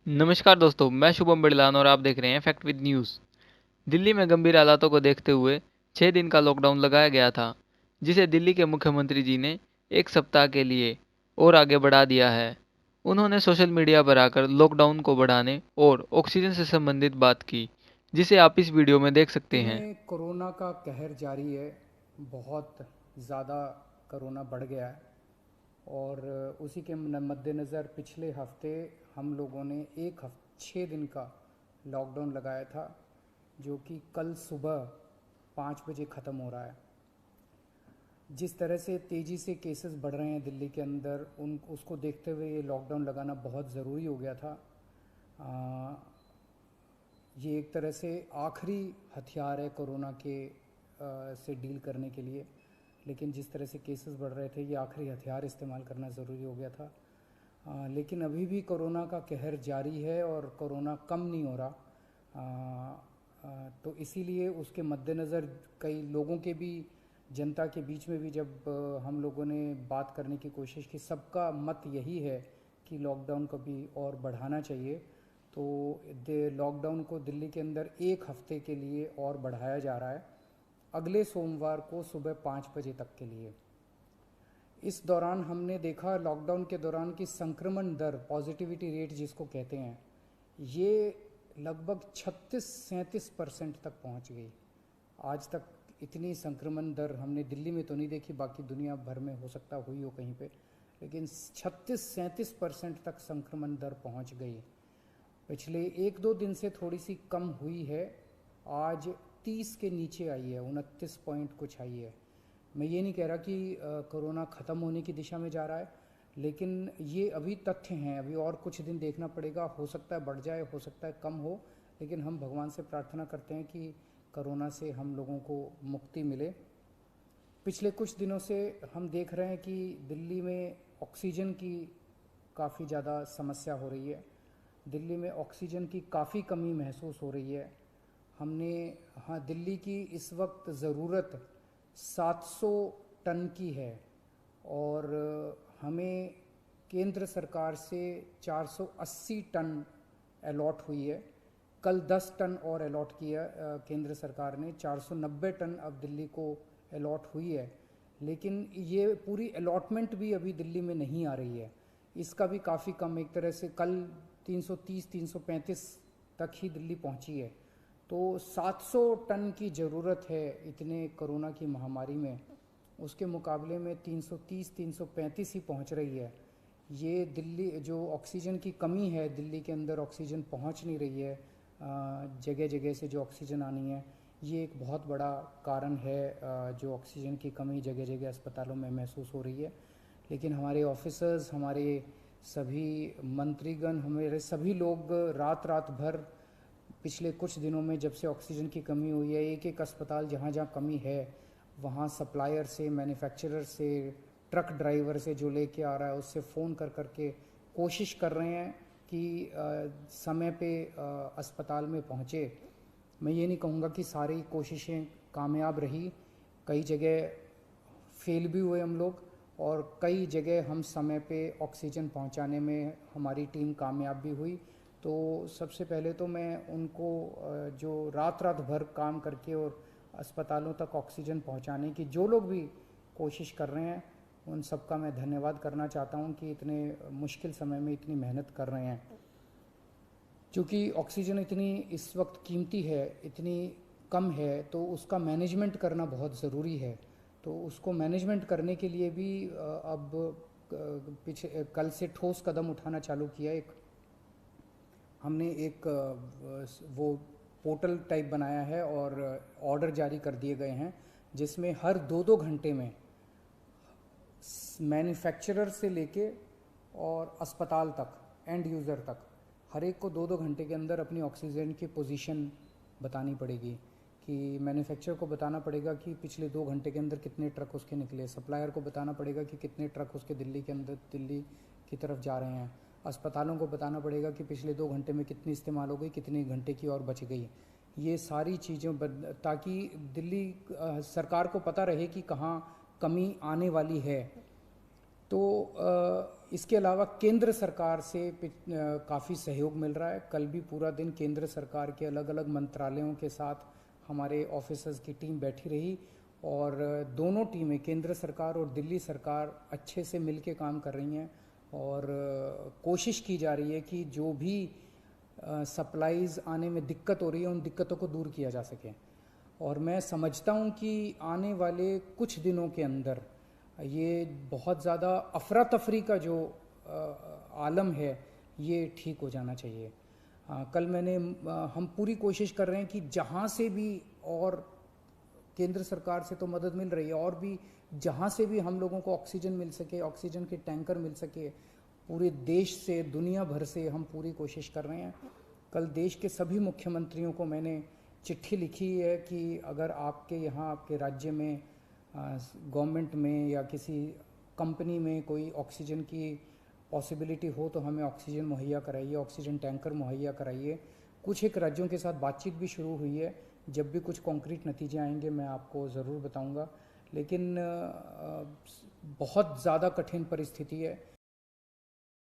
नमस्कार दोस्तों, मैं शुभम बिड़लान और आप देख रहे हैं फैक्ट विद न्यूज़। दिल्ली में गंभीर हालातों को देखते हुए 6 दिन का लॉकडाउन लगाया गया था, जिसे दिल्ली के मुख्यमंत्री जी ने 1 सप्ताह के लिए और आगे बढ़ा दिया है। उन्होंने सोशल मीडिया पर आकर लॉकडाउन को बढ़ाने और ऑक्सीजन से संबंधित बात की, जिसे आप इस वीडियो में देख सकते दिल्ली हैं। में कोरोना का कहर जारी है। बहुत ज़्यादा कोरोना बढ़ गया है और उसी के मद्देनज़र पिछले हफ्ते हम लोगों ने 6 दिन का लॉकडाउन लगाया था, जो कि कल सुबह 5 बजे ख़त्म हो रहा है। जिस तरह से तेज़ी से केसेस बढ़ रहे हैं दिल्ली के अंदर, उन उसको देखते हुए ये लॉकडाउन लगाना बहुत ज़रूरी हो गया था। ये एक तरह से आखिरी हथियार है कोरोना के से डील करने के लिए, लेकिन जिस तरह से केसेस बढ़ रहे थे, ये आखिरी हथियार इस्तेमाल करना ज़रूरी हो गया था। लेकिन अभी भी कोरोना का कहर जारी है और कोरोना कम नहीं हो रहा। तो इसीलिए उसके मद्देनज़र कई लोगों के भी, जनता के बीच में भी जब हम लोगों ने बात करने की कोशिश की, सबका मत यही है कि लॉकडाउन को भी और बढ़ाना चाहिए। तो लॉकडाउन को दिल्ली के अंदर 1 हफ्ते के लिए और बढ़ाया जा रहा है, अगले सोमवार को सुबह 5 बजे तक के लिए। इस दौरान हमने देखा, लॉकडाउन के दौरान की संक्रमण दर, पॉजिटिविटी रेट जिसको कहते हैं, ये लगभग 36-37% तक पहुंच गई। आज तक इतनी संक्रमण दर हमने दिल्ली में तो नहीं देखी, बाकी दुनिया भर में हो सकता हुई हो कहीं पे, लेकिन 36-37% तक संक्रमण दर पहुंच गई। पिछले 1-2 दिन से थोड़ी सी कम हुई है, आज 30 के नीचे आई है, 29 पॉइंट कुछ आई है। मैं ये नहीं कह रहा कि कोरोना ख़त्म होने की दिशा में जा रहा है, लेकिन ये अभी तथ्य हैं, अभी और कुछ दिन देखना पड़ेगा। हो सकता है बढ़ जाए, हो सकता है कम हो, लेकिन हम भगवान से प्रार्थना करते हैं कि कोरोना से हम लोगों को मुक्ति मिले। पिछले कुछ दिनों से हम देख रहे हैं कि दिल्ली में ऑक्सीजन की काफ़ी ज़्यादा समस्या हो रही है। दिल्ली में ऑक्सीजन की काफ़ी कमी महसूस हो रही है। हमने हाँ, दिल्ली की इस वक्त ज़रूरत 700 टन की है और हमें केंद्र सरकार से 480 टन अलॉट हुई है। कल 10 टन और अलॉट किया केंद्र सरकार ने, 490 टन अब दिल्ली को अलॉट हुई है। लेकिन ये पूरी अलॉटमेंट भी अभी दिल्ली में नहीं आ रही है, इसका भी काफ़ी कम, एक तरह से कल 330-335 तक ही दिल्ली पहुंची है। तो 700 टन की ज़रूरत है इतने कोरोना की महामारी में, उसके मुकाबले में 330-335 ही पहुंच रही है। ये दिल्ली जो ऑक्सीजन की कमी है, दिल्ली के अंदर ऑक्सीजन पहुंच नहीं रही है, जगह जगह से जो ऑक्सीजन आनी है, ये एक बहुत बड़ा कारण है जो ऑक्सीजन की कमी जगह जगह अस्पतालों में महसूस हो रही है। लेकिन हमारे ऑफिसर्स, हमारे सभी मंत्रीगण, हमारे सभी लोग रात रात भर पिछले कुछ दिनों में, जब से ऑक्सीजन की कमी हुई है, एक एक अस्पताल जहाँ जहाँ कमी है, वहाँ सप्लायर से, मैन्युफैक्चरर से, ट्रक ड्राइवर से जो लेके आ रहा है, उससे फ़ोन कर करके कोशिश कर रहे हैं कि समय पे अस्पताल में पहुँचे। मैं ये नहीं कहूँगा कि सारी कोशिशें कामयाब रही, कई जगह फेल भी हुए हम लोग, और कई जगह हम समय पे ऑक्सीजन पहुंचाने में हमारी टीम कामयाब भी हुई। तो सबसे पहले तो मैं उनको जो रात रात भर काम करके और अस्पतालों तक ऑक्सीजन पहुंचाने की जो लोग भी कोशिश कर रहे हैं, उन सबका मैं धन्यवाद करना चाहता हूं कि इतने मुश्किल समय में इतनी मेहनत कर रहे हैं। क्योंकि ऑक्सीजन इतनी इस वक्त कीमती है, इतनी कम है, तो उसका मैनेजमेंट करना बहुत ज़रूरी है। तो उसको मैनेजमेंट करने के लिए भी अब पीछे कल से ठोस कदम उठाना चालू किया। हमने एक वो पोर्टल टाइप बनाया है और ऑर्डर जारी कर दिए गए हैं, जिसमें हर 2-2 घंटे में मैन्युफैक्चरर से लेके और अस्पताल तक, एंड यूज़र तक, हर एक को 2-2 घंटे के अंदर अपनी ऑक्सीजन की पोजीशन बतानी पड़ेगी। कि मैन्युफैक्चरर को बताना पड़ेगा कि पिछले 2 घंटे के अंदर कितने ट्रक उसके निकले, सप्लायर को बताना पड़ेगा कि कितने ट्रक उसके दिल्ली के अंदर, दिल्ली की तरफ जा रहे हैं, अस्पतालों को बताना पड़ेगा कि पिछले 2 घंटे में कितनी इस्तेमाल हो गई, कितने घंटे की और बच गई। ये सारी चीज़ें ताकि दिल्ली सरकार को पता रहे कि कहाँ कमी आने वाली है। तो इसके अलावा केंद्र सरकार से काफ़ी सहयोग मिल रहा है। कल भी पूरा दिन केंद्र सरकार के अलग अलग मंत्रालयों के साथ हमारे ऑफिसर्स की टीम बैठी रही और दोनों टीमें, केंद्र सरकार और दिल्ली सरकार, अच्छे से मिलके काम कर रही हैं और कोशिश की जा रही है कि जो भी सप्लाईज़ आने में दिक्कत हो रही है उन दिक्कतों को दूर किया जा सके। और मैं समझता हूँ कि आने वाले कुछ दिनों के अंदर ये बहुत ज़्यादा अफरा तफरी का जो आलम है ये ठीक हो जाना चाहिए। कल हम पूरी कोशिश कर रहे हैं कि जहाँ से भी, और केंद्र सरकार से तो मदद मिल रही है, और भी जहाँ से भी हम लोगों को ऑक्सीजन मिल सके, ऑक्सीजन के टैंकर मिल सके, पूरे देश से, दुनिया भर से हम पूरी कोशिश कर रहे हैं। कल देश के सभी मुख्यमंत्रियों को मैंने चिट्ठी लिखी है कि अगर आपके यहाँ, आपके राज्य में, गवर्नमेंट में या किसी कंपनी में कोई ऑक्सीजन की पॉसिबिलिटी हो तो हमें ऑक्सीजन मुहैया कराइए, ऑक्सीजन टैंकर मुहैया कराइए। कुछ एक राज्यों के साथ बातचीत भी शुरू हुई है। जब भी कुछ कॉन्क्रीट नतीजे आएंगे मैं आपको ज़रूर बताऊंगा। लेकिन बहुत ज़्यादा कठिन परिस्थिति है।